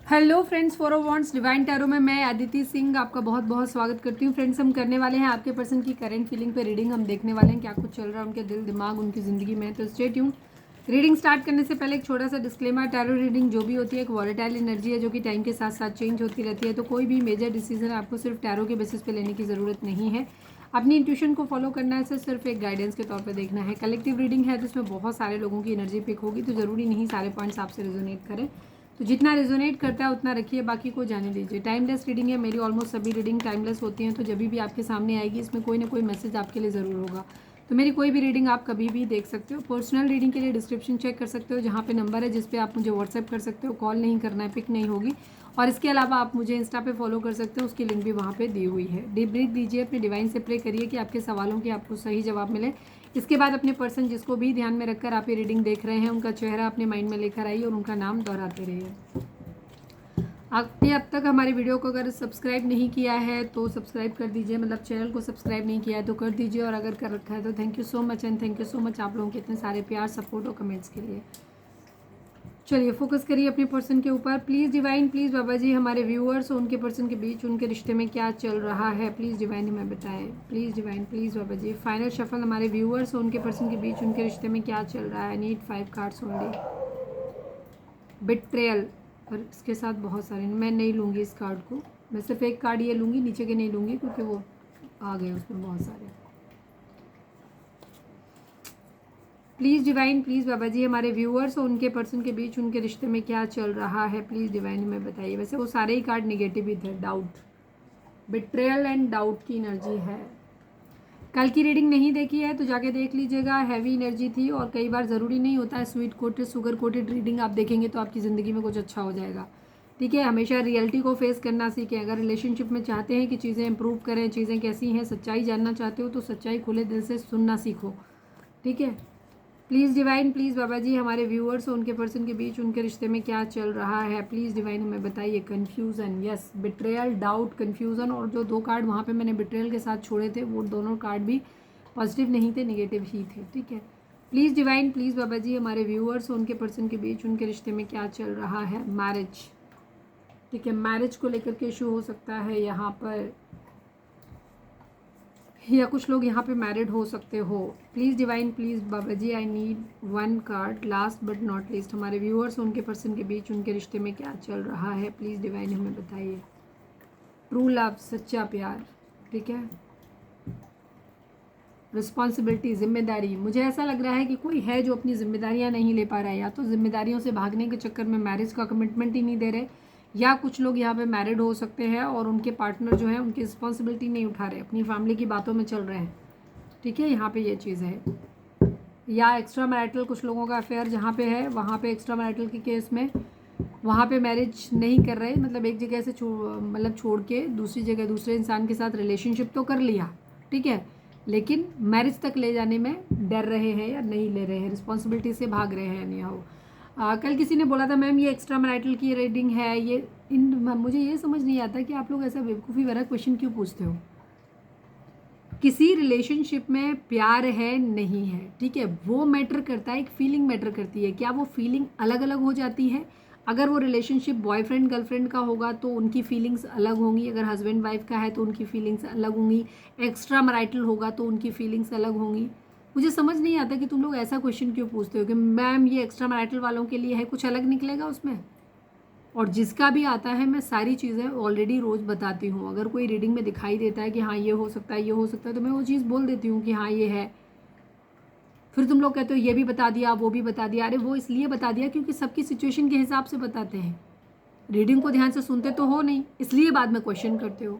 Hello friends, for wants divine tarot में मैं अदिति सिंह आपका बहुत बहुत स्वागत करती हूँ। फ्रेंड्स, हम करने वाले हैं आपके पर्सन की करंट फीलिंग पे रीडिंग। हम देखने वाले हैं क्या कुछ चल रहा है उनके दिल दिमाग उनकी ज़िंदगी में। तो स्टे ट्यून। रीडिंग स्टार्ट करने से पहले एक छोटा सा डिस्क्लेमर, टैरो रीडिंग जो भी होती है एक वॉलेटाइल एनर्जी है जो कि टाइम के साथ साथ चेंज होती रहती है। तो कोई भी मेजर डिसीजन आपको सिर्फ टैरो के बेसिस पे लेने की ज़रूरत नहीं है। अपनी इंट्यूशन को फॉलो करना है, सिर्फ एक गाइडेंस के तौर पर देखना है। कलेक्टिव रीडिंग है तो इसमें बहुत सारे लोगों की एनर्जी पिक होगी, तो ज़रूरी नहीं सारे पॉइंट्स आपसे रेजोनेट करें। तो जितना रेजोनेट करता है उतना रखिए, बाकी को जाने दीजिए। टाइमलेस रीडिंग है, मेरी ऑलमोस्ट सभी रीडिंग टाइमलेस होती हैं। तो जब भी आपके सामने आएगी इसमें कोई ना कोई मैसेज आपके लिए ज़रूर होगा। तो मेरी कोई भी रीडिंग आप कभी भी देख सकते हो। पर्सनल रीडिंग के लिए डिस्क्रिप्शन चेक कर सकते हो, जहाँ पे नंबर है जिस पे आप मुझे व्हाट्सएप कर सकते हो। कॉल नहीं करना है, पिक नहीं होगी। और इसके अलावा आप मुझे इंस्टा पे फॉलो कर सकते हो, उसकी लिंक भी वहाँ पे दी हुई है। डीप ब्रीथ दीजिए, अपने डिवाइन से प्रे करिए कि आपके सवालों के आपको सही जवाब मिले। इसके बाद अपने पर्सन जिसको भी ध्यान में रखकर आप ये रीडिंग देख रहे हैं उनका चेहरा अपने माइंड में लेकर आइए और उनका नाम दोहराते रहिए। आपने अब तक हमारी वीडियो को अगर सब्सक्राइब नहीं किया है तो सब्सक्राइब कर दीजिए, मतलब चैनल को सब्सक्राइब नहीं किया है तो कर दीजिए, और अगर कर रखा है तो thank you so much and thank you so much आप लोगों के इतने सारे प्यार, सपोर्ट और कमेंट्स के लिए। चलिए फोकस करिए अपने पर्सन के ऊपर। Please divine, please Baba ji, हमारे व्यूअर्स और उनके पर्सन के बीच उनके रिश्ते में क्या चल रहा है, प्लीज़ डिवाइन हमें बताएं। Please divine, please Baba ji. Final shuffle, हमारे व्यूअर्स और उनके पर्सन के बीच उनके रिश्ते में क्या चल रहा है। Need 5 cards only. बिट्रेयल, और इसके साथ बहुत सारे, मैं नहीं लूँगी इस कार्ड को, मैं सिर्फ एक कार्ड ये लूँगी, नीचे के नहीं लूँगी क्योंकि वो आ गए उसमें बहुत सारे। Please divine, please Baba ji, हमारे व्यूअर्स और उनके पर्सन के बीच उनके रिश्ते में क्या चल रहा है, प्लीज़ डिवाइन हमें बताइए। वैसे वो सारे ही कार्ड निगेटिव ही थे। डाउट, बिट्रेयल एंड डाउट की एनर्जी है। कल की रीडिंग नहीं देखी है तो जाके देख लीजिएगा, हैवी एनर्जी थी। और कई बार ज़रूरी नहीं होता है sweet coated sugar coated reading आप देखेंगे तो आपकी ज़िंदगी में कुछ अच्छा हो जाएगा। ठीक है, हमेशा रियलिटी को फेस करना सीखें। अगर रिलेशनशिप में चाहते हैं कि चीज़ें इंप्रूव करें, चीज़ें कैसी हैं, सच्चाई जानना चाहते हो तो सच्चाई खुले दिल से सुनना सीखो। ठीक है, please divine, please Baba ji, हमारे व्यूअर्स और उनके पर्सन के बीच उनके रिश्ते में क्या चल रहा है, प्लीज़ डिवाइन हमें बताइए। Confusion, yes, betrayal, doubt, confusion. और जो 2 कार्ड वहाँ पे मैंने बिट्रेयल के साथ छोड़े थे वो दोनों कार्ड भी पॉजिटिव नहीं थे, निगेटिव ही थे। ठीक है, please divine, please Baba ji, हमारे व्यूअर्स और उनके पर्सन के बीच उनके रिश्ते में क्या चल रहा है। मैरिज, ठीक है, मैरिज को लेकर के इशू हो सकता है यहाँ पर, या कुछ लोग यहाँ पे मैरिड हो सकते हो। Please divine, please Baba ji, I need 1 card, last but not least, हमारे व्यूअर्स और उनके पर्सन के बीच उनके रिश्ते में क्या चल रहा है, प्लीज़ डिवाइन हमें बताइए। ट्रू लव, सच्चा प्यार। ठीक है, रिस्पॉन्सिबिलिटी, जिम्मेदारी। मुझे ऐसा लग रहा है कि कोई है जो अपनी जिम्मेदारियां नहीं ले पा रहा है, या तो जिम्मेदारियों से भागने के चक्कर में मैरिज का कमिटमेंट ही नहीं दे रहे, या कुछ लोग यहाँ पे मैरिड हो सकते हैं और उनके पार्टनर जो है उनकी रिस्पॉन्सिबिलिटी नहीं उठा रहे, अपनी फैमिली की बातों में चल रहे हैं। ठीक है, यहाँ पे ये चीज़ है। या एक्स्ट्रा मैरिटल, कुछ लोगों का अफेयर जहाँ पे है वहाँ पे एक्स्ट्रा मैरिटल के केस में वहाँ पे मैरिज नहीं कर रहे, मतलब एक जगह से मतलब छोड़ के दूसरी जगह दूसरे इंसान के साथ रिलेशनशिप तो कर लिया, ठीक है, लेकिन मैरिज तक ले जाने में डर रहे हैं या नहीं ले रहे हैं, रिस्पॉन्सिबिलिटी से भाग रहे हैं। नहीं हो, कल किसी ने बोला था मैम ये एक्स्ट्रा मैरिटल की रीडिंग है, ये मुझे ये समझ नहीं आता कि आप लोग ऐसा बेवकूफ़ी वाला क्वेश्चन क्यों पूछते हो। किसी रिलेशनशिप में प्यार है नहीं है, ठीक है, वो मैटर करता है, एक फीलिंग मैटर करती है। क्या वो फीलिंग अलग अलग हो जाती है? अगर वो रिलेशनशिप बॉयफ्रेंड गर्लफ्रेंड का होगा तो उनकी फीलिंग्स अलग होंगी, अगर हस्बैंड वाइफ का है तो उनकी फीलिंग्स अलग होंगी, एक्स्ट्रा मैरिटल होगा तो उनकी फीलिंग्स अलग होंगी। मुझे समझ नहीं आता कि तुम लोग ऐसा क्वेश्चन क्यों पूछते हो कि मैम ये एक्स्ट्रा मैरिटल वालों के लिए है, कुछ अलग निकलेगा उसमें। और जिसका भी आता है मैं सारी चीज़ें ऑलरेडी रोज़ बताती हूँ। अगर कोई रीडिंग में दिखाई देता है कि हाँ ये हो सकता है, ये हो सकता है, तो मैं वो चीज़ बोल देती हूँ कि हाँ ये है। फिर तुम लोग कहते हो ये भी बता दिया वो भी बता दिया। अरे वो इसलिए बता दिया क्योंकि सबकी सिचुएशन के हिसाब से बताते हैं। रीडिंग को ध्यान से सुनते तो हो नहीं, इसलिए बाद में क्वेश्चन करते हो।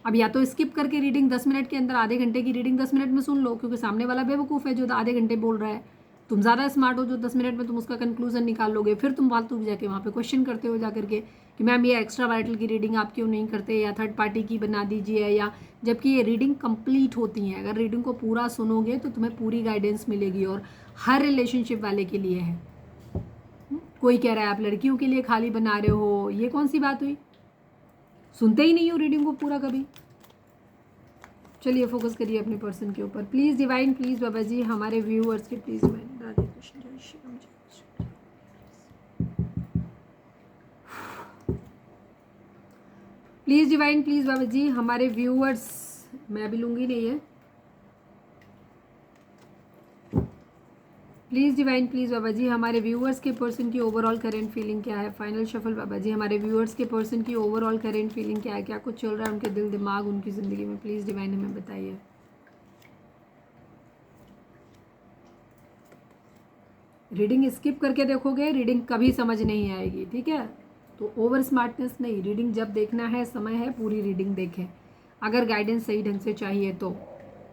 अब या तो स्किप करके रीडिंग 10 मिनट के अंदर, आधे घंटे की रीडिंग 10 मिनट में सुन लो, क्योंकि सामने वाला बेवकूफ़ है जो आधे घंटे बोल रहा है। तुम ज़्यादा स्मार्ट हो जो 10 मिनट में तुम उसका कंक्लूजन निकाल लोगे। फिर तुम फालतू जाके वहाँ पे क्वेश्चन करते हो जा करके कि मैम ये एक्स्ट्रा मैरिटल की रीडिंग आप क्यों नहीं करते, या थर्ड पार्टी की बना दीजिए, या जबकि ये रीडिंग कंप्लीट होती हैं। अगर रीडिंग को पूरा सुनोगे तो तुम्हें पूरी गाइडेंस मिलेगी, और हर रिलेशनशिप वाले के लिए है। कोई कह रहा है आप लड़कियों के लिए खाली बना रहे हो, ये कौन सी बात हुई? सुनते ही नहीं हो रीडिंग को पूरा कभी। चलिए फोकस करिए अपने पर्सन के ऊपर। Please divine, please Baba ji, हमारे व्यूअर्स के प्लीज़ डिवाइन। राधे कृष्ण, जय श्री राम, जय Shri Ram. Please divine, please Baba ji हमारे व्यूअर्स, मैं भी लूँगी नहीं है, please divine, please Baba ji हमारे व्यूअर्स के पर्सन की ओवरऑल करेंट फीलिंग क्या है। फाइनल शफल बाबा जी, हमारे व्यूअर्स के पर्सन की ओवरऑल करेंट फीलिंग क्या है, क्या कुछ चल रहा है उनके दिल दिमाग उनकी ज़िंदगी में, प्लीज़ डिवाइन हमें बताइए। रीडिंग स्किप करके देखोगे, रीडिंग कभी समझ नहीं आएगी, ठीक है। तो ओवर स्मार्टनेस नहीं, रीडिंग जब देखना है, समय है, पूरी रीडिंग देखें। अगर गाइडेंस सही ढंग से चाहिए तो,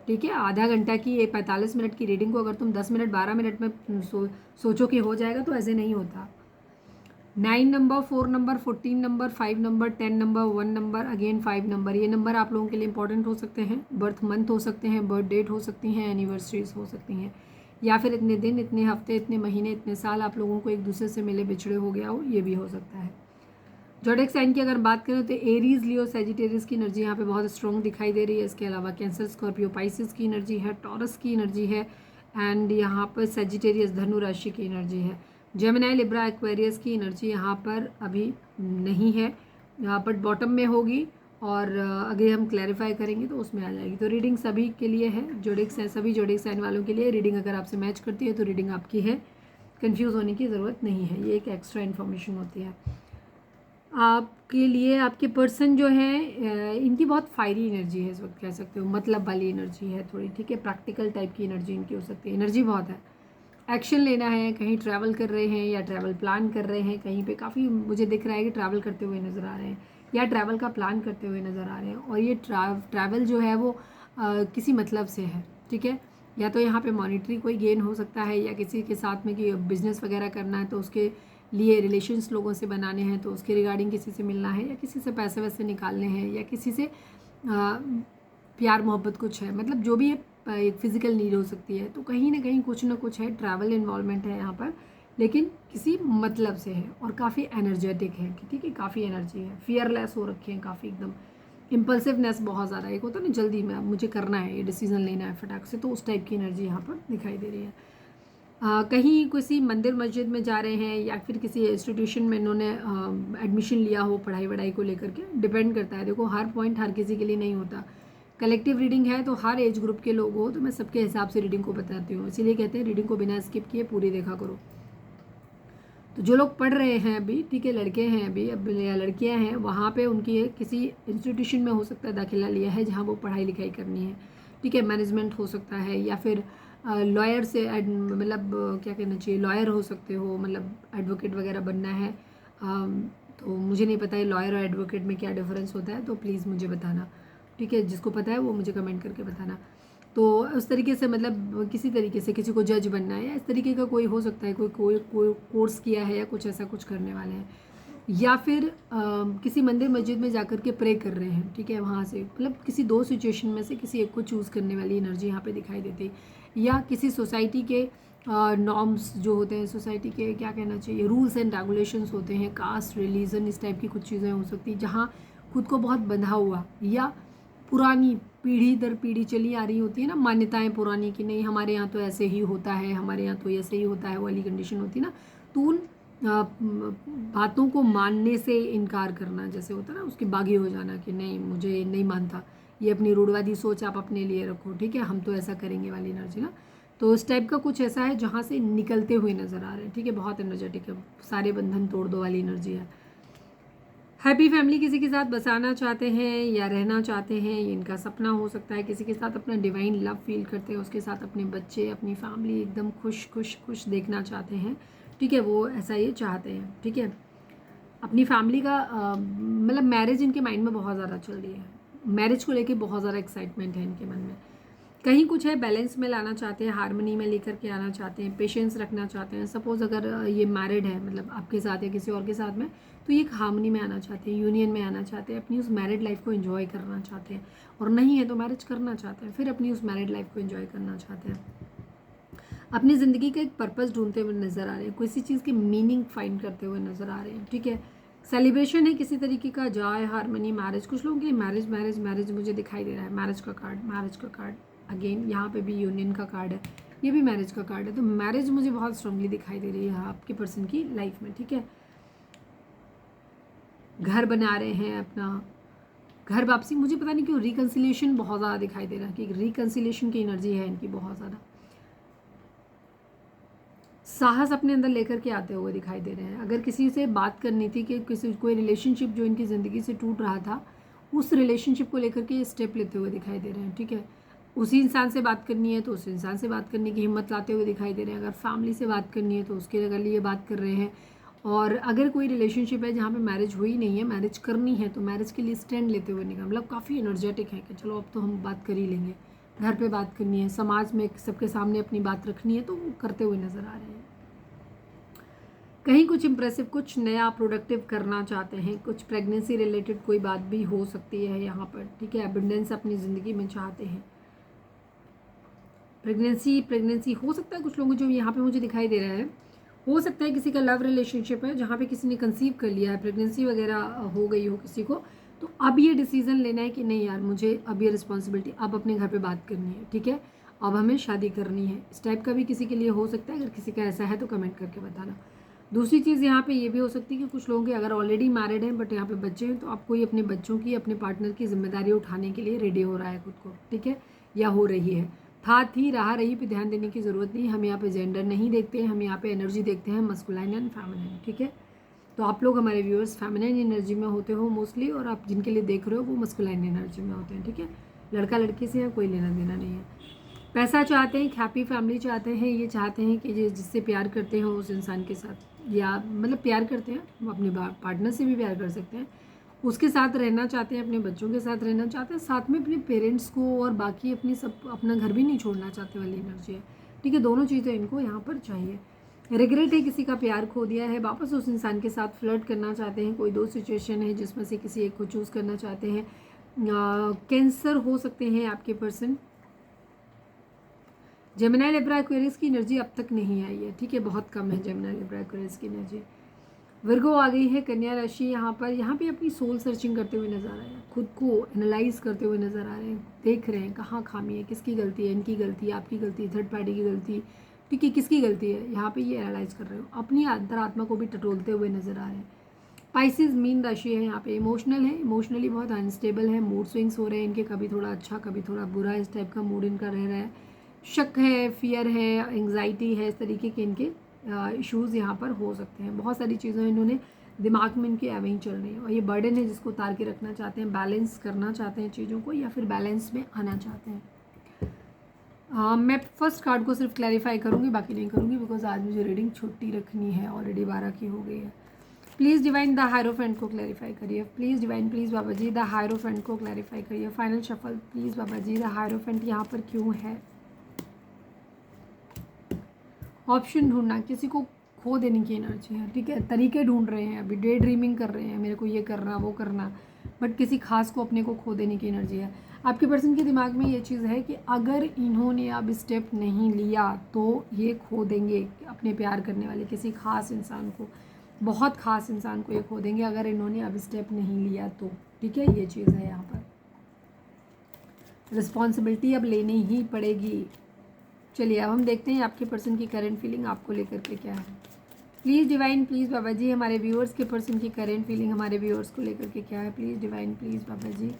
ठीक है। आधा घंटा की, ये 45 मिनट की रीडिंग को अगर तुम 10 मिनट 12 मिनट में सोचो कि हो जाएगा, तो ऐसे नहीं होता। 9 number, 4 number, 14 number, 5 number, 10 number, 1 number, again 5 number, ये नंबर आप लोगों के लिए इंपॉर्टेंट हो सकते हैं। बर्थ मंथ हो सकते हैं, बर्थ डेट हो सकती हैं, एनिवर्सरीज हो सकती हैं, या फिर इतने दिन, इतने हफ्ते, इतने महीने, इतने साल आप लोगों को एक दूसरे से मिले बिछड़े हो गया हो, ये भी हो सकता है। ज़ोडिएक साइन की अगर बात करें तो एरीज, लियो, सैजिटेरियस की एनर्जी यहाँ पे बहुत स्ट्रॉन्ग दिखाई दे रही है। इसके अलावा कैंसर, स्कॉर्पियो, पाइसिस की एनर्जी है, टॉरस की एनर्जी है, एंड यहाँ पर सैजिटेरियस धनु राशि की एनर्जी है। जेमिनाई, लिब्रा, एक्वेरियस की एनर्जी यहाँ पर अभी नहीं है, बट बॉटम में होगी, और अगर हम क्लैरिफाई करेंगे तो उसमें आ जाएगी। तो रीडिंग सभी के लिए है, ज़ोडिएक साइन, सभी ज़ोडिएक साइन वालों के लिए रीडिंग अगर आपसे मैच करती है तो रीडिंग आपकी है, कंफ्यूज होने की ज़रूरत नहीं है, ये एक एक्स्ट्रा इन्फॉर्मेशन होती है आपके लिए। आपके पर्सन जो है इनकी बहुत फायरी एनर्जी है इस वक्त, कह सकते हो मतलब वाली एनर्जी है थोड़ी, ठीक है। प्रैक्टिकल टाइप की एनर्जी इनकी हो सकती है, एनर्जी बहुत है, एक्शन लेना है, कहीं ट्रैवल कर रहे हैं या ट्रैवल प्लान कर रहे हैं, कहीं पे काफ़ी मुझे दिख रहा है कि ट्रैवल करते हुए नज़र आ रहे हैं या ट्रैवल का प्लान करते हुए नज़र आ रहे हैं। और ये ट्रैवल जो है वो किसी मतलब से है, ठीक है। या तो यहाँ पे मॉनिटरी कोई गेन हो सकता है, या किसी के साथ में कि बिज़नेस वगैरह करना है तो उसके लिए रिलेशंस लोगों से बनाने हैं, तो उसके रिगार्डिंग किसी से मिलना है, या किसी से पैसे वैसे निकालने हैं, या किसी से प्यार मोहब्बत कुछ है, मतलब जो भी एक फिज़िकल नीड हो सकती है। तो कहीं ना कहीं कुछ ना कुछ है, ट्रैवल इन्वॉल्वमेंट है यहाँ पर, लेकिन किसी मतलब से है, और काफ़ी एनर्जेटिक है, ठीक है, काफ़ी एनर्जी है, फियरलेस हो रखे हैं काफ़ी, एकदम इम्पल्सिवनेस बहुत ज़्यादा, एक होता है ना जल्दी में मुझे करना है, ये डिसीजन लेना है फटाक से, तो उस टाइप की एनर्जी यहाँ पर दिखाई दे रही है। कहीं किसी मंदिर मस्जिद में जा रहे हैं, या फिर किसी इंस्टीट्यूशन में इन्होंने एडमिशन लिया हो पढ़ाई वढ़ाई को लेकर के, डिपेंड करता है। देखो हर पॉइंट हर किसी के लिए नहीं होता, कलेक्टिव रीडिंग है तो हर एज ग्रुप के लोग हो, तो मैं सबके हिसाब से रीडिंग को बताती हूँ, इसीलिए कहते हैं रीडिंग को बिना स्किप किए पूरी देखा करो। तो जो लोग पढ़ रहे हैं अभी, ठीक है, लड़के हैं अभी अब या लड़कियां हैं, वहाँ पे उनकी किसी इंस्टीट्यूशन में हो सकता है दाखिला लिया है जहाँ वो पढ़ाई लिखाई करनी है, ठीक है, मैनेजमेंट हो सकता है, या फिर लॉयर से मतलब क्या कहना चाहिए, लॉयर हो सकते हो, मतलब एडवोकेट वगैरह बनना है। तो मुझे नहीं पता है लॉयर और एडवोकेट में क्या डिफरेंस होता है, तो प्लीज़ मुझे बताना, ठीक है, जिसको पता है वो मुझे कमेंट करके बताना। तो उस तरीके से मतलब किसी तरीके से किसी को जज बनना है, या इस तरीके का कोई हो सकता है, कोई कोर्स किया है या कुछ ऐसा कुछ करने वाले हैं, या फिर किसी मंदिर मस्जिद में जाकर के प्रे कर रहे हैं, ठीक है, वहाँ से मतलब किसी दो सिचुएशन में से किसी एक को चूज़ करने वाली एनर्जी यहाँ पे दिखाई देती है। या किसी सोसाइटी के नॉर्म्स जो होते हैं, सोसाइटी के क्या कहना चाहिए, रूल्स एंड रेगुलेशंस होते हैं, कास्ट, रिलीजन, इस टाइप की कुछ चीज़ें हो सकती, जहाँ खुद को बहुत बंधा हुआ, या पुरानी पीढ़ी दर पीढ़ी चली आ रही होती है ना मान्यताएं पुरानी, कि नहीं हमारे यहाँ तो ऐसे ही होता है, हमारे यहाँ तो ऐसे ही होता है, वाली कंडीशन होती है ना, तो उन बातों को मानने से इनकार करना, जैसे होता है ना, उसके बागी हो जाना कि नहीं मुझे नहीं मानता, ये अपनी रूढ़वादी सोच आप अपने लिए रखो, ठीक है, हम तो ऐसा करेंगे वाली एनर्जी ना। तो उस टाइप का कुछ ऐसा है जहाँ से निकलते हुए नज़र आ रहे हैं, ठीक है, बहुत एनर्जेटिक है, सारे बंधन तोड़ दो वाली एनर्जी है। हैप्पी फैमिली किसी के साथ बसाना चाहते हैं या रहना चाहते हैं, ये इनका सपना हो सकता है, किसी के साथ अपना डिवाइन लव फील करते हैं, उसके साथ अपने बच्चे, अपनी फैमिली एकदम खुश खुश खुश देखना चाहते हैं, ठीक है, वो ऐसा ये चाहते हैं, ठीक है। अपनी फैमिली का मतलब मैरिज इनके माइंड में बहुत ज़्यादा चल रही है, मैरिज को लेके बहुत ज़्यादा एक्साइटमेंट है इनके मन में, कहीं कुछ है बैलेंस में लाना चाहते हैं, हार्मनी में लेकर के आना चाहते हैं, पेशेंस रखना चाहते हैं। सपोज़ अगर ये मैरिड है, मतलब आपके साथ या किसी और के साथ में, तो ये एक हार्मनी में आना चाहते हैं, यूनियन में आना चाहते हैं, अपनी उस मैरिड लाइफ को एंजॉय करना चाहते हैं, और नहीं है तो मैरिज करना चाहते हैं, फिर अपनी उस मैरिड लाइफ को एंजॉय करना चाहते हैं, अपनी ज़िंदगी का एक पर्पस ढूंढते हुए नज़र आ रहे हैं, किसी चीज़ की मीनिंग फाइंड करते हुए नज़र आ रहे हैं, ठीक है। सेलिब्रेशन है किसी तरीके का, जॉय, हार्मनी, मैरिज, कुछ लोगों की मैरिज मैरिज मैरिज मुझे दिखाई दे रहा है, मैरिज का कार्ड, मैरिज का कार्ड, अगेन यहाँ पे भी यूनियन का कार्ड है, ये भी मैरिज का कार्ड है, तो मैरिज मुझे बहुत स्ट्रांगली दिखाई दे रही है आपके पर्सन की लाइफ में, ठीक है। घर बना रहे हैं अपना, घर वापसी, मुझे पता नहीं क्यों रिकन्सिलिएशन बहुत ज़्यादा दिखाई दे रहा है कि रिकन्सिलिएशन की एनर्जी है इनकी बहुत ज़्यादा। साहस अपने अंदर लेकर के आते हुए दिखाई दे रहे हैं। अगर किसी से बात करनी थी कि किसी कोई रिलेशनशिप जो इनकी ज़िंदगी से टूट रहा था, उस रिलेशनशिप को लेकर के स्टेप लेते हुए दिखाई दे रहे हैं, ठीक है। उसी इंसान से बात करनी है तो उस इंसान से बात करने की हिम्मत लाते हुए दिखाई दे रहे हैं। अगर फैमिली से बात करनी है तो उसके लिए बात कर रहे हैं। और अगर कोई रिलेशनशिप है जहाँ पे मैरिज हुई नहीं है, मैरिज करनी है, तो मैरिज के लिए स्टैंड लेते हुए निकल, मतलब काफ़ी एनर्जेटिक है कि चलो अब तो हम बात कर ही लेंगे। घर पे बात करनी है, समाज में सबके सामने अपनी बात रखनी है, तो वो करते हुए नज़र आ रहे हैं। कहीं कुछ इंप्रेसिव, कुछ नया प्रोडक्टिव करना चाहते हैं, कुछ प्रेगनेंसी रिलेटेड कोई बात भी हो सकती है यहाँ पर, ठीक है। एबिंडेंस अपनी ज़िंदगी में चाहते हैं। प्रेगनेंसी हो सकता है कुछ लोगों जो यहाँ पे मुझे दिखाई दे रहा है, हो सकता है किसी का लव रिलेशनशिप है जहाँ पे किसी ने कंसीव कर लिया है, प्रेगनेंसी वगैरह हो गई हो किसी को, तो अब ये डिसीजन लेना है कि नहीं यार मुझे अब ये रिस्पॉन्सिबिलिटी, अब अपने घर पे बात करनी है, ठीक है, अब हमें शादी करनी है। इस टाइप का भी किसी के लिए हो सकता है। अगर किसी का ऐसा है तो कमेंट करके बताना। दूसरी चीज़ यहाँ पे ये भी हो सकती है कि कुछ लोगों के अगर ऑलरेडी मैरिड हैं बट यहाँ पे बच्चे हैं, तो आप कोई अपने बच्चों की, अपने पार्टनर की जिम्मेदारी उठाने के लिए रेडी हो रहा है खुद को, ठीक है, या हो रही है। था थी रहा रही पे ध्यान देने की ज़रूरत नहीं। हम यहाँ पे जेंडर नहीं देखते हैं, हम यहाँ पे एनर्जी देखते हैं, मस्कुलाइन एंड फेमिनिन, ठीक है। तो आप लोग हमारे व्यूअर्स फेमिनिन एनर्जी में होते हो मोस्टली, और आप जिनके लिए देख रहे हो वो मस्कुलाइन एनर्जी में होते हैं, ठीक है। लड़का लड़की से यहाँ कोई लेना देना नहीं है। पैसा चाहते हैं, हैप्पी फैमिली चाहते हैं, ये चाहते हैं कि जिससे प्यार करते हो उस इंसान के साथ, या मतलब प्यार करते हैं, वो अपने पार्टनर से भी प्यार कर सकते हैं, उसके साथ रहना चाहते हैं, अपने बच्चों के साथ रहना चाहते हैं, साथ में अपने पेरेंट्स को और बाकी अपना घर भी नहीं छोड़ना चाहते वाली एनर्जी है, ठीक है। दोनों चीज़ें इनको यहाँ पर चाहिए। रिग्रेट है, किसी का प्यार खो दिया है, वापस उस इंसान के साथ फ्लर्ट करना चाहते हैं। कोई दो सिचुएशन है जिसमें से किसी एक को चूज़ करना चाहते हैं। कैंसर हो सकते हैं आपके पर्सन। जेमिनी लिब्रा एक्वेरियस की एनर्जी अब तक नहीं आई है, ठीक है, बहुत कम है जेमिनी लिब्रा एक्वेरियस की एनर्जी। विर्गो आ गई है, कन्या राशि यहाँ पे अपनी सोल सर्चिंग करते हुए नजर आ रहे हैं, खुद को एनालाइज करते हुए नजर आ रहे हैं, देख रहे हैं कहाँ खामी है, किसकी गलती है, इनकी गलती, आपकी गलती, थर्ड पार्टी की गलती, ठीक है, किसकी गलती है, यहाँ पे ये एनालाइज कर रहे हो, अपनी अंतरात्मा को भी टटोलते हुए नजर आ रहे हैं। स्पाइसिस मीन राशि है, यहाँ पे इमोशनल है, इमोशनली बहुत अनस्टेबल है, मूड स्विंग्स हो रहे हैं इनके, कभी थोड़ा अच्छा कभी थोड़ा बुरा, इस टाइप का मूड इनका रह रहा है। शक है, फियर है, एंग्जाइटी है, इस तरीके के इनके इश्यूज़ यहाँ पर हो सकते हैं। बहुत सारी चीज़ें इन्होंने दिमाग में इनके एवं चल रही हैं, और ये बर्डन है जिसको उतार के रखना चाहते हैं, बैलेंस करना चाहते हैं चीज़ों को, या फिर बैलेंस में आना चाहते हैं। मैं फर्स्ट कार्ड को सिर्फ क्लैरिफाई करूँगी, बाकी नहीं करूँगी, बिकॉज आज मुझे रीडिंग छुट्टी रखनी है, ऑलरेडी 12 की हो गई है। प्लीज़ डिवाइन द हायरोफेंट को क्लैरिफाई करिए, please divine, please Baba ji the hierophant को क्लैरिफाई करिए। Final shuffle please Baba ji, the hierophant यहाँ पर क्यों है। ऑप्शन ढूंढना, किसी को खो देने की एनर्जी है, ठीक है, तरीके ढूंढ रहे हैं, अभी डे ड्रीमिंग कर रहे हैं, मेरे को ये करना वो करना, बट किसी खास को अपने को खो देने की एनर्जी है। आपके पर्सन के दिमाग में ये चीज़ है कि अगर इन्होंने अब स्टेप नहीं लिया तो ये खो देंगे अपने प्यार करने वाले किसी खास इंसान को, बहुत खास इंसान को ये खो देंगे अगर इन्होंने अब स्टेप नहीं लिया तो, ठीक है, ये चीज़ है यहाँ पर। रिस्पॉन्सिबिलिटी अब लेनी ही पड़ेगी। चलिए अब हम देखते हैं आपके पर्सन की करंट फीलिंग आपको लेकर के क्या है। Please divine, please Baba ji, हमारे व्यूअर्स के पर्सन की करंट फीलिंग हमारे व्यूअर्स को लेकर के क्या है। Please divine, please Baba ji,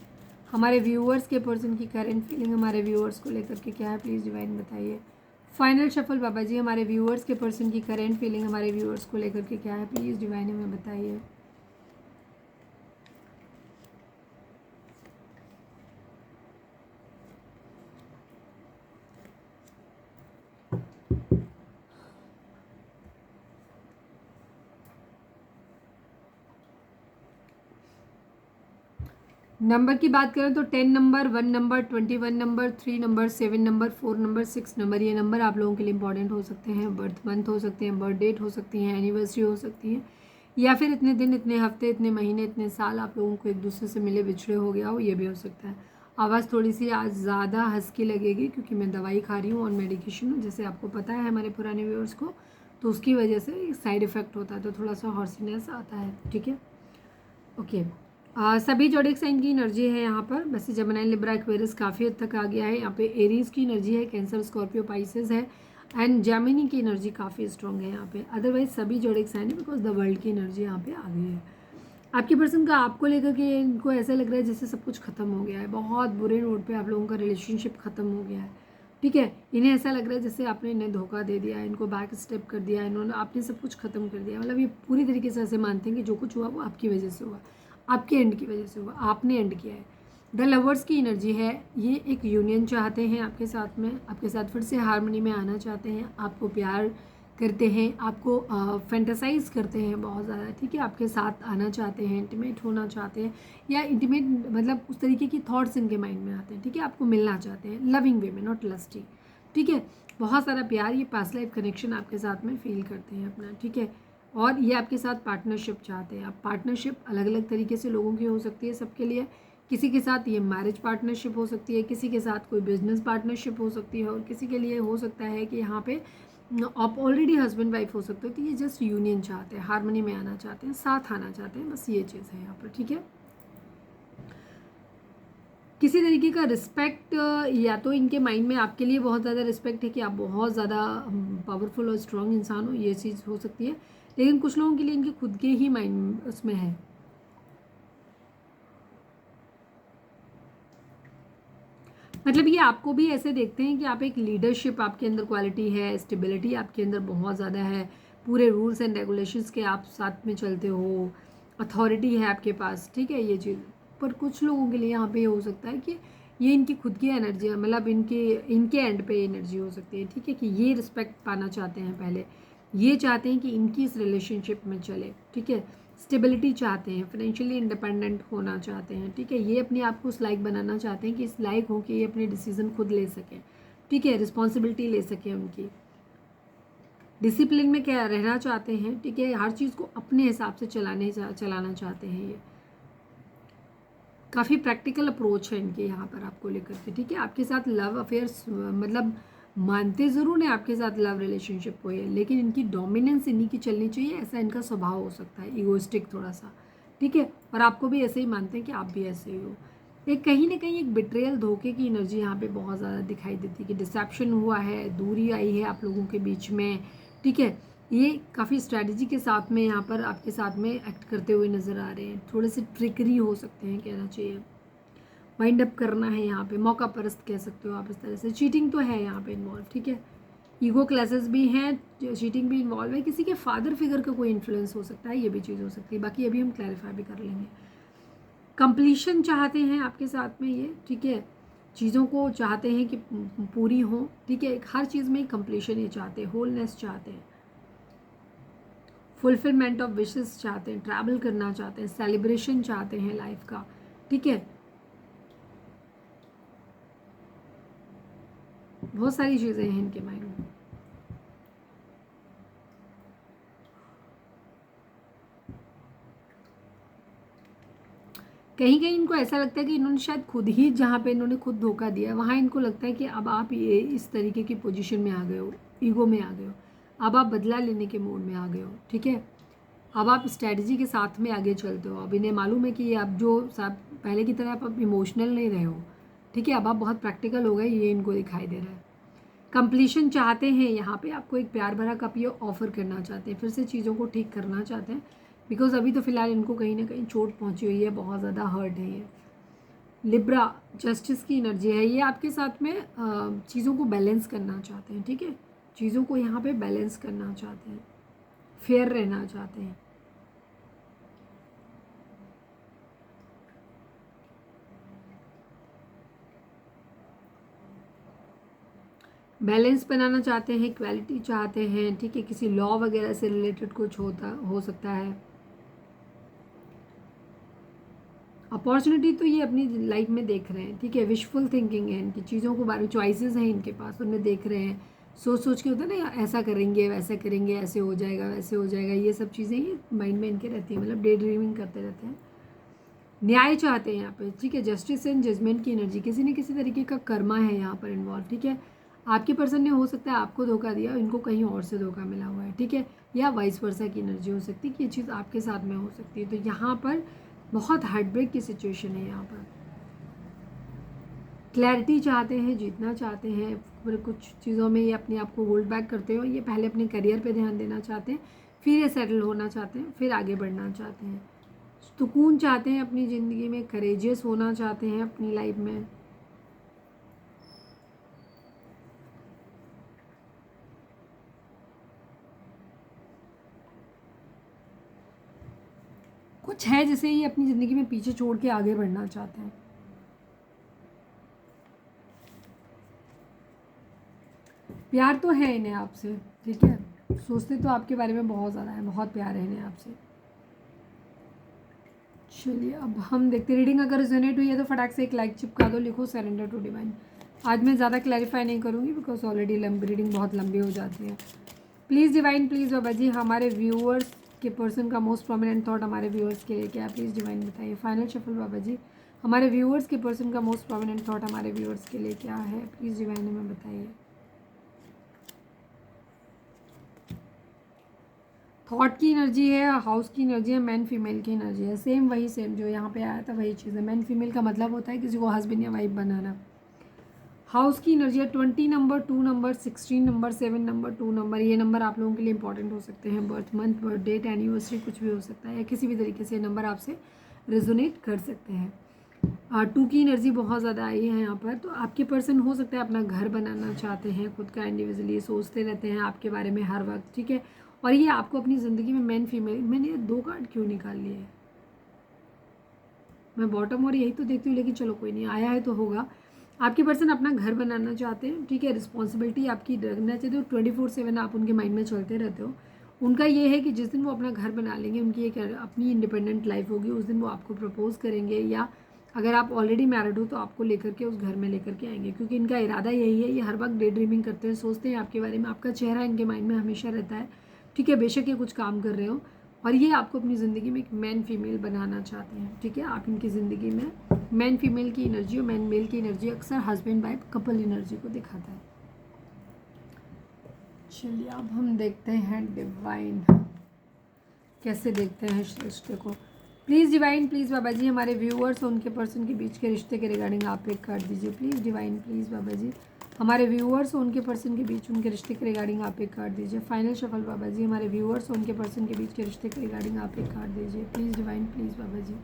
हमारे व्यूअर्स के पर्सन की करंट फीलिंग हमारे व्यूअर्स को लेकर के क्या है। प्लीज़ डिवाइन बताइए। फाइनल शफल बाबा जी, हमारे व्यूअर्स के पर्सन की करंट फीलिंग हमारे व्यूअर्स को लेकर के क्या है। प्लीज़ डिवाइन हमें बताइए। नंबर की बात करें तो 10 number, 1 number, 21 number, 3 number, 7 number, 4 number, 6 number, ये नंबर आप लोगों के लिए इंपॉर्टेंट हो सकते हैं। बर्थ मंथ हो सकते हैं, बर्थ डेट हो सकती हैं, एनिवर्सरी हो सकती है, या फिर इतने दिन, इतने हफ्ते, इतने महीने, इतने साल आप लोगों को एक दूसरे से मिले बिछड़े हो गया हो, ये भी हो सकता है। आवाज़ थोड़ी सी आज ज़्यादा हस्की लगेगी क्योंकि मैं दवाई खा रही हूँ और मेडिकेशन हूँ, जैसे आपको पता है हमारे पुराने व्यूअर्स को, तो उसकी वजह से साइड इफ़ेक्ट होता है, तो थोड़ा सा हॉर्सीनेस आता है, ठीक है, ओके। सभी जोडिक साइन की एनर्जी है यहाँ पर। वैसे जेमिनी लिब्रा एक्वेरियस काफ़ी हद तक आ गया है। यहाँ पे एरीज की एनर्जी है, कैंसर स्कॉर्पियो पाइसेस है, एंड जेमिनी की एनर्जी काफ़ी स्ट्रॉन्ग है यहाँ पे। अदरवाइज सभी जोडिक साइन है बिकॉज द वर्ल्ड की एनर्जी यहाँ पे आ गई है। आपके पर्सन का आपको लेकर के इनको ऐसा लग रहा है जैसे सब कुछ ख़त्म हो गया है, बहुत बुरे नोट पे आप लोगों का रिलेशनशिप ख़त्म हो गया है, ठीक है। इन्हें ऐसा लग रहा है जैसे आपने इन्हें धोखा दे दिया, इनको बैक स्टेप कर दिया, इन्होंने आपने सब कुछ ख़त्म कर दिया। मतलब ये पूरी तरीके से ऐसे मानते हैं कि जो कुछ हुआ वो आपकी वजह से हुआ, आपके एंड की वजह से हुआ, आपने एंड किया है। द लवर्स की एनर्जी है, ये एक यूनियन चाहते हैं आपके साथ में, आपके साथ फिर से हार्मनी में आना चाहते हैं, आपको प्यार करते हैं, आपको फैंटेसाइज करते हैं बहुत ज़्यादा, ठीक है। आपके साथ आना चाहते हैं, इंटीमेट होना चाहते हैं, या इंटीमेट मतलब उस तरीके की थॉट्स इनके माइंड में आते हैं, ठीक है। आपको मिलना चाहते हैं लविंग वे में, नॉट लस्टी, ठीक है। बहुत सारा प्यार, ये पास्ट लाइफ कनेक्शन आपके साथ में फील करते हैं अपना, ठीक है। और ये आपके साथ पार्टनरशिप चाहते हैं। आप पार्टनरशिप अलग अलग तरीके से लोगों की हो सकती है सबके लिए। किसी के साथ ये मैरिज पार्टनरशिप हो सकती है, किसी के साथ कोई बिजनेस पार्टनरशिप हो सकती है, और किसी के लिए हो सकता है कि यहाँ पे आप ऑलरेडी हस्बैंड वाइफ हो सकते हो। तो ये जस्ट यूनियन चाहते हैं, हार्मनी में आना चाहते हैं, साथ आना चाहते हैं, बस ये चीज़ है यहाँ पर, ठीक है। किसी तरीके का रिस्पेक्ट, या तो इनके माइंड में आपके लिए बहुत ज़्यादा रिस्पेक्ट है कि आप बहुत ज़्यादा पावरफुल और स्ट्रांग इंसान हो, ये चीज़ हो सकती है। लेकिन कुछ लोगों के लिए इनके खुद के ही माइंड उसमें है। मतलब ये आपको भी ऐसे देखते हैं कि आप एक लीडरशिप आपके अंदर क्वालिटी है, स्टेबिलिटी आपके अंदर बहुत ज़्यादा है, पूरे रूल्स एंड रेगुलेशंस के आप साथ में चलते हो, अथॉरिटी है आपके पास, ठीक है ये चीज़। पर कुछ लोगों के लिए यहाँ पे हो सकता है कि ये इनकी खुद की एनर्जी है, मतलब इनके इनके एंड पे एनर्जी हो सकती है, ठीक है, कि ये रिस्पेक्ट पाना चाहते हैं पहले, ये चाहते हैं कि इनकी इस रिलेशनशिप में चले, ठीक है। स्टेबिलिटी चाहते हैं, फाइनेंशियली इंडिपेंडेंट होना चाहते हैं, ठीक है। ये अपने आप को उस लायक बनाना चाहते हैं कि इस लायक हो कि ये अपने डिसीजन खुद ले सकें, ठीक है, रिस्पॉन्सिबिलिटी ले सकें उनकी। डिसिप्लिन में क्या रहना चाहते हैं, ठीक है, हर चीज़ को अपने हिसाब से चलाना चाहते हैं। ये काफ़ी प्रैक्टिकल अप्रोच है इनके यहाँ पर आपको लेकर के, ठीक है। आपके साथ लव अफेयर्स मतलब मानते ज़रूर हैं आपके साथ लव रिलेशनशिप को ये, लेकिन इनकी डोमिनेंस इन्हीं की चलनी चाहिए, ऐसा इनका स्वभाव हो सकता है, ईगोइस्टिक थोड़ा सा, ठीक है। और आपको भी ऐसे ही मानते हैं कि आप भी ऐसे ही हो। एक कहीं ना कहीं एक बिट्रेयल, धोखे की एनर्जी यहाँ पे बहुत ज़्यादा दिखाई देती है कि डिसेप्शन हुआ है, दूरी आई है आप लोगों के बीच में, ठीक है। ये काफ़ी स्ट्रैटेजी के साथ में यहाँ पर आपके साथ में एक्ट करते हुए नज़र आ रहे हैं, थोड़े से ट्रिकरी हो सकते हैं कहना चाहिए, वाइंड अप करना है यहाँ पे, मौका परस्त कह सकते हो आप इस तरह से। चीटिंग तो है यहाँ पे इन्वॉल्व, ठीक है, ईगो क्लासेस भी हैं, चीटिंग भी इन्वॉल्व है, किसी के फादर फिगर का कोई इन्फ्लुएंस हो सकता है, ये भी चीज़ हो सकती है, बाकी अभी हम क्लैरिफाई भी कर लेंगे। कंप्लीशन चाहते हैं आपके साथ में ये, ठीक है, चीज़ों को चाहते हैं कि पूरी हो, ठीक है, हर चीज़ में कंप्लीशन ये चाहते हैं, होलनेस चाहते हैं, फुलफिलमेंट ऑफ विशेस चाहते हैं, ट्रैवल करना चाहते हैं, सेलिब्रेशन चाहते हैं लाइफ का, ठीक है। बहुत सारी चीज़ें हैं इनके माइंड में। कहीं कहीं इनको ऐसा लगता है कि इन्होंने शायद खुद ही, जहाँ पे इन्होंने खुद धोखा दिया, वहाँ इनको लगता है कि अब आप ये इस तरीके की पोजीशन में आ गए हो, ईगो में आ गए हो, अब आप बदला लेने के मोड में आ गए हो, ठीक है। अब आप स्ट्रैटेजी के साथ में आगे चलते हो, अब इन्हें मालूम है कि अब जो सब पहले की तरह आप अब इमोशनल नहीं रहे हो, ठीक है, अब आप बहुत प्रैक्टिकल हो गए, ये इनको दिखाई दे रहा है। कंप्लीशन चाहते हैं यहाँ पे, आपको एक प्यार भरा कप ये ऑफर करना चाहते हैं, फिर से चीज़ों को ठीक करना चाहते हैं, बिकॉज अभी तो फिलहाल इनको कहीं ना कहीं चोट पहुँची हुई है, बहुत ज़्यादा हर्ट है ये। लिब्रा जस्टिस की एनर्जी है, ये आपके साथ में चीज़ों को बैलेंस करना चाहते हैं, ठीक है, चीज़ों को यहाँ पे बैलेंस करना चाहते हैं, फेयर रहना चाहते हैं। बैलेंस बनाना चाहते हैं, इक्वालिटी चाहते हैं, ठीक है, किसी लॉ वगैरह से रिलेटेड कुछ हो सकता है। अपॉर्चुनिटी तो ये अपनी लाइफ में देख रहे हैं, ठीक है, विशफुल थिंकिंग है इनकी, चीज़ों को बारे में चॉइसेस हैं इनके पास, उनमें देख रहे हैं, सोच सोच के होता है ना, ऐसा करेंगे वैसा करेंगे, ऐसे हो जाएगा वैसे हो जाएगा, ये सब चीज़ें ये माइंड में इनके रहती हैं, मतलब डे ड्रीमिंग करते रहते हैं। न्याय चाहते हैं यहाँ पे, ठीक है, जस्टिस एंड जजमेंट की एनर्जी, किसी न किसी तरीके का कर्मा है यहाँ पर इन्वॉल्व, ठीक है। आपके पर्सन ने हो सकता है आपको धोखा दिया, इनको कहीं और से धोखा मिला हुआ है, ठीक है, या वाइस वर्सा की एनर्जी हो सकती है कि ये चीज़ आपके साथ में हो सकती है। तो यहाँ पर बहुत हार्ट ब्रेक की सिचुएशन है यहाँ पर। क्लैरिटी चाहते हैं, जीतना चाहते हैं, पर कुछ चीज़ों में ये अपने आप को होल्ड बैक करते हो, ये पहले अपने करियर पे ध्यान देना चाहते हैं, फिर ये सेटल होना चाहते हैं, फिर आगे बढ़ना चाहते हैं। सुकून चाहते हैं अपनी ज़िंदगी में, करेजियस होना चाहते हैं अपनी लाइफ में। कुछ है जिसे ये अपनी ज़िंदगी में पीछे छोड़ के आगे बढ़ना चाहते हैं। प्यार तो है इन्हें आपसे, ठीक है, सोचते तो आपके बारे में बहुत ज़्यादा है, बहुत प्यार है इन्हें आपसे। चलिए अब हम देखते हैं, रीडिंग अगर रिजोनेट हुई है तो फटाक से एक लाइक चिपका दो, लिखो सरेंडर टू डिवाइन। आज मैं ज़्यादा क्लैरिफाई नहीं करूँगी बिकॉज ऑलरेडी रीडिंग बहुत लंबी हो जाती है। Please divine, please Baba ji, हमारे व्यूअर्स के पर्सन का मोस्ट प्रोमिनेंट थॉट हमारे व्यूअर्स के लिए क्या है, प्लीज़ डिवाइन बताइए। फाइनल शफल बाबा जी, हमारे व्यूअर्स के पर्सन का मोस्ट प्रोमिनेंट थॉट हमारे व्यूअर्स के लिए क्या है, प्लीज़ डिवाइन हमें बताइए। थॉट की एनर्जी है, हाउस की एनर्जी है, मैन फीमेल की एनर्जी है, सेम वही सेम जो यहाँ पे आया था वही चीज़ है। मैन फीमेल का मतलब होता है किसी को हस्बैंड या वाइफ बनाना। हाउस की एनर्जी है 20 number, 2 number, 16 number, 7 number, 2 number. ये नंबर आप लोगों के लिए इंपॉर्टेंट हो सकते हैं। Birth month, birth date, anniversary कुछ भी हो सकता है, या किसी भी तरीके से नंबर आपसे रेजोनेट कर सकते हैं। 2 की एनर्जी बहुत ज़्यादा आई है यहाँ पर। तो आपके पर्सन हो सकता है अपना घर बनाना चाहते हैं, खुद का इंडिविजुअली सोचते रहते हैं आपके बारे में हर वक्त, ठीक है। और ये आपको अपनी ज़िंदगी में मैन फीमेल, मैंने ये 2 कार्ड क्यों निकाल लिए हैं, मैं बॉटम और यही तो देखती हूँ, लेकिन चलो कोई नहीं, आया है तो होगा। आपके पर्सन अपना घर बनाना चाहते हैं, ठीक है, रिस्पॉन्सिबिलिटी आपकी रखना चाहते हो, 24/7 आप उनके माइंड में चलते रहते हो। उनका ये है कि जिस दिन वो अपना घर बना लेंगे, उनकी एक अपनी इंडिपेंडेंट लाइफ होगी, उस दिन वो आपको प्रपोज करेंगे, या अगर आप ऑलरेडी मैरिड हो तो आपको लेकर के उस घर में लेकर के आएंगे, क्योंकि इनका इरादा यही है। ये हर वक्त डे ड्रीमिंग करते हैं, सोचते हैं आपके बारे में, आपका चेहरा इनके माइंड में हमेशा रहता है, ठीक है, बेशक ये कुछ काम कर रहे हो। और ये आपको अपनी ज़िंदगी में एक मैन फीमेल बनाना चाहते हैं, ठीक है। आप इनकी ज़िंदगी में मैन फीमेल की एनर्जी और मैन मेल की एनर्जी अक्सर हस्बैंड वाइफ कपल एनर्जी को दिखाता है। चलिए अब हम देखते हैं डिवाइन कैसे देखते हैं इस रिश्ते को। Please divine, please Baba ji, हमारे व्यूअर्स और उनके पर्सन के बीच के रिश्ते के रिगार्डिंग आप एक कार्ड दीजिए। Please divine, please Baba ji, हमारे व्यूअर्स और उनके पर्सन के बीच उनके रिश्ते के रिगार्डिंग आप एक कार्ड दीजिए। फाइनल शफल बाबा जी, हमारे व्यूअर्स और उनके पर्सन के बीच के रिश्ते के रिगार्डिंग आप एक कार्ड दीजिए। Please divine, please Baba ji.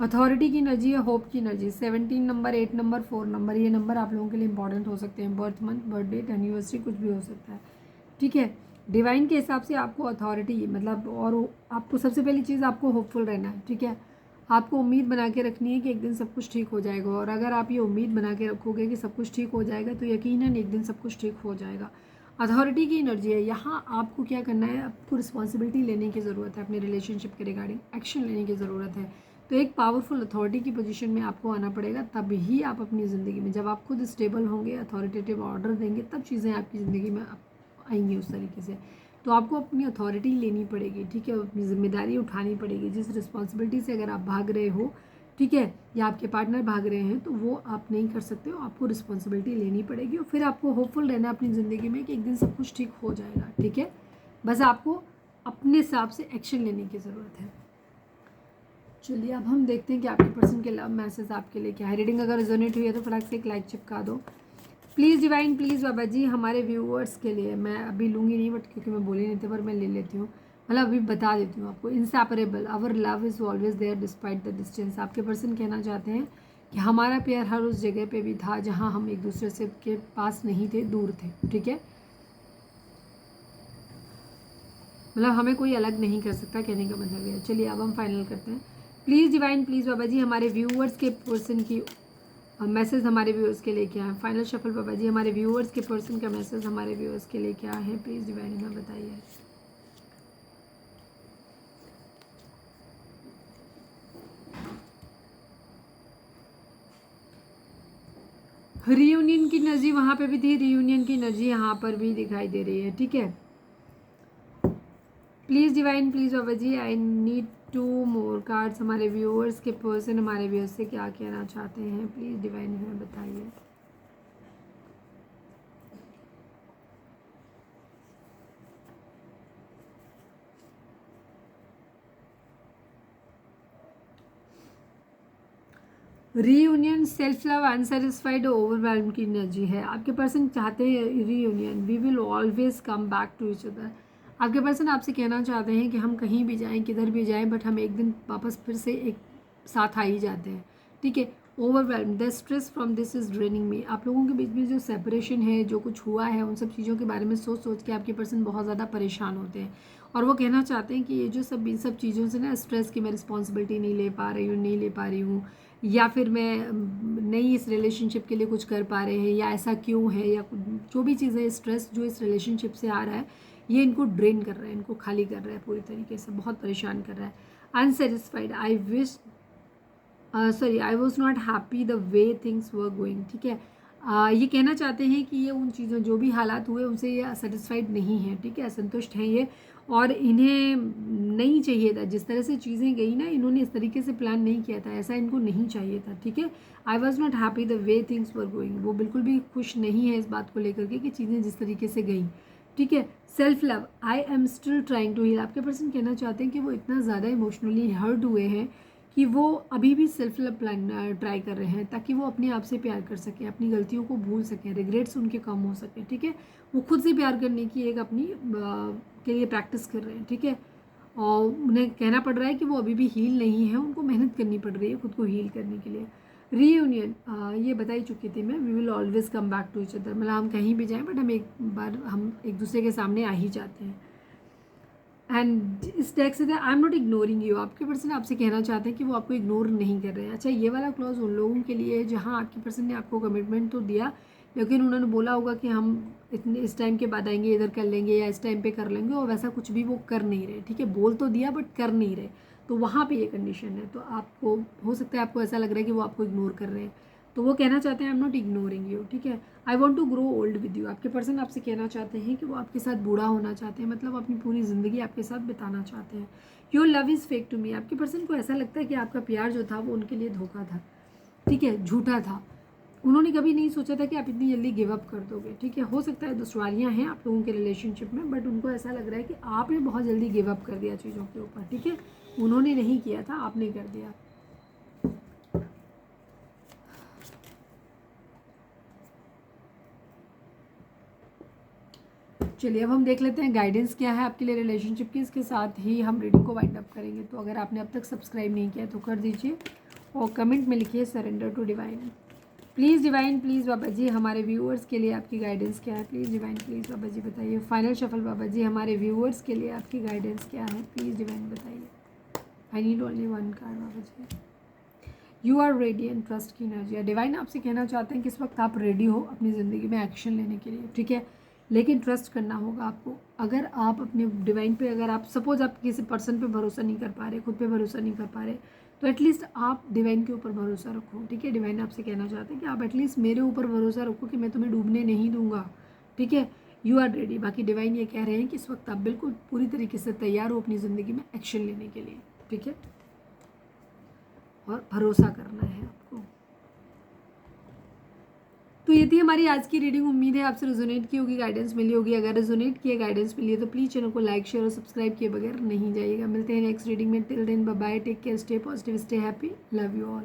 Authority की एनर्जी है, होप की एनर्जी, 17 नंबर, 8 नंबर, 4 नंबर। ये नंबर आप लोगों के लिए इंपॉर्टेंट हो सकते हैं। Birth month, birth date, anniversary कुछ भी हो सकता है, ठीक है। डिवाइन के हिसाब से आपको अथॉरिटी मतलब, और आपको सबसे पहली चीज़ आपको होपफुल रहना है, ठीक है। आपको उम्मीद बना के रखनी है कि एक दिन सब कुछ ठीक हो जाएगा, और अगर आप ये उम्मीद बना के रखोगे कि सब कुछ ठीक हो जाएगा तो यकीनन एक दिन सब कुछ ठीक हो जाएगा। अथॉरिटी की एनर्जी है, यहाँ आपको क्या करना है, आपको रिस्पॉन्सिबिलिटी लेने की ज़रूरत है, अपने रिलेशनशिप के रिगार्डिंग एक्शन लेने की ज़रूरत है। तो एक पावरफुल अथॉरिटी की पोजीशन में आपको आना पड़ेगा, तब ही आप अपनी ज़िंदगी में, जब आप खुद स्टेबल होंगे, अथॉरिटेटिव ऑर्डर देंगे, तब चीज़ें आपकी ज़िंदगी में आएंगी उस तरीके से। तो आपको अपनी अथॉरिटी लेनी पड़ेगी, ठीक है, अपनी जिम्मेदारी उठानी पड़ेगी। जिस रिस्पॉन्सिबिलिटी से अगर आप भाग रहे हो, ठीक है, या आपके पार्टनर भाग रहे हैं, तो वो आप नहीं कर सकते हो, आपको रिस्पॉन्सिबिलिटी लेनी पड़ेगी। और फिर आपको होपफुल रहना अपनी ज़िंदगी में कि एक दिन सब कुछ ठीक हो जाएगा, ठीक है। बस आपको अपने हिसाब से एक्शन लेने की ज़रूरत है। चलिए अब हम देखते हैं कि आपके पर्सन के लव मैसेज आपके लिए क्या है। रीडिंग अगर रिजोनेट हुई है तो फटाक से एक लाइक चिपका दो। Please divine, please Baba ji, हमारे व्यूअर्स के लिए, मैं अभी लूँगी नहीं बट क्योंकि मैं बोली नहीं थी, पर मैं ले लेती हूँ, मतलब अभी बता देती हूँ आपको। Inseparable, our love is always there despite the distance. आपके पर्सन कहना चाहते हैं कि हमारा प्यार हर उस जगह पे भी था जहाँ हम एक दूसरे से के पास नहीं थे, दूर थे, ठीक है, मतलब हमें कोई अलग नहीं कर सकता, कहने का मतलब है। चलिए अब हम फाइनल करते हैं। Please divine, please Baba ji, हमारे व्यूअर्स के पर्सन की मैसेज हमारे व्यूअर्स के लिए क्या है। फाइनल शफल बाबा जी, हमारे व्यूअर्स के पर्सन का मैसेज हमारे व्यूअर्स के लिए क्या है, प्लीज़ डिवाइन हमें बताइए। रीयूनियन की एनर्जी वहाँ पे भी थी, रीयूनियन की एनर्जी यहाँ पर भी दिखाई दे रही है, ठीक है। Please divine, please Baba ji, I need 2 more cards. हमारे व्यूअर्स के पर्सन हमारे व्यूअर्स से क्या कहना चाहते हैं, प्लीज़ डिवाइन हमें बताइए। Reunion, self love, unsatisfied, overwhelm की एनर्जी है। आपके पर्सन चाहते हैं reunion, we will always come back to each other. आपके पर्सन आपसे कहना चाहते हैं कि हम कहीं भी जाएं, किधर भी जाएं, बट हम एक दिन वापस फिर से एक साथ आ ही जाते हैं, ठीक है। Overwhelm, the stress from this is draining me. आप लोगों के बीच में जो सेपरेशन है, जो कुछ हुआ है, उन सब चीज़ों के बारे में सोच सोच के आपके पर्सन बहुत ज़्यादा परेशान होते हैं और वो कहना चाहते हैं कि ये जो सब इन सब चीज़ों से ना स्ट्रेस की मैं रिस्पॉन्सिबिलिटी नहीं ले पा रही हूँ, नहीं ले पा रही हूँ, या फिर मैं नहीं इस रिलेशनशिप के लिए कुछ कर पा रहे हैं, या ऐसा क्यों है, या जो भी चीज़ें स्ट्रेस जो इस रिलेशनशिप से आ रहा है ये इनको ड्रेन कर रहा है, इनको खाली कर रहा है पूरी तरीके से, बहुत परेशान कर रहा है। Unsatisfied, I wish sorry I was not happy the way things were going, ठीक है। ये कहना चाहते हैं कि ये उन चीज़ों जो भी हालात हुए उनसे ये सेटिस्फाइड नहीं है, ठीक है, असंतुष्ट हैं ये, और इन्हें नहीं चाहिए था जिस तरह से चीज़ें गई ना, इन्होंने इस तरीके से प्लान नहीं किया था, ऐसा इनको नहीं चाहिए था, ठीक है। I was not happy the way things were going, वो बिल्कुल भी खुश नहीं है इस बात को लेकर के कि चीज़ें जिस तरीके से गई, ठीक है। Self love, I am still trying to heal. आपके पर्सन कहना चाहते हैं कि वो इतना ज़्यादा इमोशनली हर्ट हुए हैं कि वो अभी भी सेल्फ लव प्लान ट्राई कर रहे हैं ताकि वो अपने आप से प्यार कर सकें, अपनी गलतियों को भूल सकें, रिग्रेट्स उनके कम हो सकें, ठीक है। वो खुद से प्यार करने की एक अपनी के लिए प्रैक्टिस कर रहे हैं, ठीक है। और उन्हें कहना पड़ रहा है कि वो अभी भी हील नहीं है, उनको मेहनत करनी पड़ रही है खुद को हील करने के लिए। रीयूनियन, ये बता ही चुकी थी मैं, we will always come back to each other, मतलब हम कहीं भी जाएं बट हम एक बार हम एक दूसरे के सामने आ ही जाते हैं। एंड इस टैग से आई एम नॉट इग्नोरिंग यू, आपके पर्सन आपसे कहना चाहते हैं कि वो आपको इग्नोर नहीं कर रहे हैं। अच्छा, ये वाला क्लॉज उन लोगों के लिए है जहाँ आपके पर्सन ने आपको कमिटमेंट तो दिया, लेकिन उन्होंने बोला होगा कि हम इतने इस टाइम के बाद आएंगे, इधर कर लेंगे या इस टाइम पे कर लेंगे, और वैसा कुछ भी वो कर नहीं रहे, ठीक है। बोल तो दिया बट कर नहीं रहे, तो वहाँ पे ये कंडीशन है। तो आपको हो सकता है आपको ऐसा लग रहा है कि वो आपको इग्नोर कर रहे हैं, तो वो कहना चाहते हैं I am not ignoring you, ठीक है। I want to grow old with you, आपके पर्सन आपसे कहना चाहते हैं कि वो आपके साथ बूढ़ा होना चाहते हैं, मतलब अपनी पूरी ज़िंदगी आपके साथ बिताना चाहते हैं। Your love is fake to me, आपके पर्सन को ऐसा लगता है कि आपका प्यार जो था वो उनके लिए धोखा था, ठीक है, झूठा था। उन्होंने कभी नहीं सोचा था कि आप इतनी जल्दी गिव अप कर दोगे, ठीक है। हो सकता है दुश्वारियाँ हैं आप लोगों के रिलेशनशिप में, बट उनको ऐसा लग रहा है कि आपने बहुत जल्दी गिव अप कर दिया चीज़ों के ऊपर, ठीक है। उन्होंने नहीं किया था, आपने कर दिया। चलिए अब हम देख लेते हैं गाइडेंस क्या है आपके लिए रिलेशनशिप की। इसके साथ ही हम रीडिंग को वाइंड अप करेंगे। तो अगर आपने अब तक सब्सक्राइब नहीं किया तो कर दीजिए और कमेंट में लिखिए surrender to divine. Please divine, please Baba ji हमारे व्यूअर्स के लिए आपकी गाइडेंस क्या है। Please divine, please Baba ji बताइए। फाइनल शफल बाबा जी हमारे व्यूअर्स के लिए आपकी गाइडेंस क्या है। प्लीज़ डिवाइन बताइए। I need only one card Baba ji. You are ready and trust की एनर्जी। डिवाइन आपसे कहना चाहते हैं कि इस वक्त आप रेडी हो अपनी ज़िंदगी में एक्शन लेने के लिए, ठीक है, लेकिन ट्रस्ट करना होगा आपको। अगर आप अपने डिवाइन पे, अगर आप सपोज आप किसी पर्सन पे भरोसा नहीं कर पा रहे, खुद पे भरोसा नहीं कर पा रहे, तो एटलीस्ट आप डिवाइन के ऊपर भरोसा रखो, ठीक है। डिवाइन आपसे कहना चाहते हैं कि आप एटलीस्ट मेरे ऊपर भरोसा रखो कि मैं तुम्हें डूबने नहीं दूंगा, ठीक है। You are ready. बाकी डिवाइन ये कह रहे हैं कि इस वक्त आप बिल्कुल पूरी तरीके से तैयार हो अपनी ज़िंदगी में एक्शन लेने के लिए, ठीक है, और भरोसा करना है आपको। तो ये थी हमारी आज की रीडिंग। उम्मीद है आपसे रेजोनेट की होगी, गाइडेंस मिली होगी। अगर रेजोनेट किए, गाइडेंस मिली है तो प्लीज़ चैनल को लाइक, शेयर और सब्सक्राइब किए बगैर नहीं जाइएगा। मिलते हैं नेक्स्ट रीडिंग में। Till then bye bye, take care, stay positive, stay happy, love you all.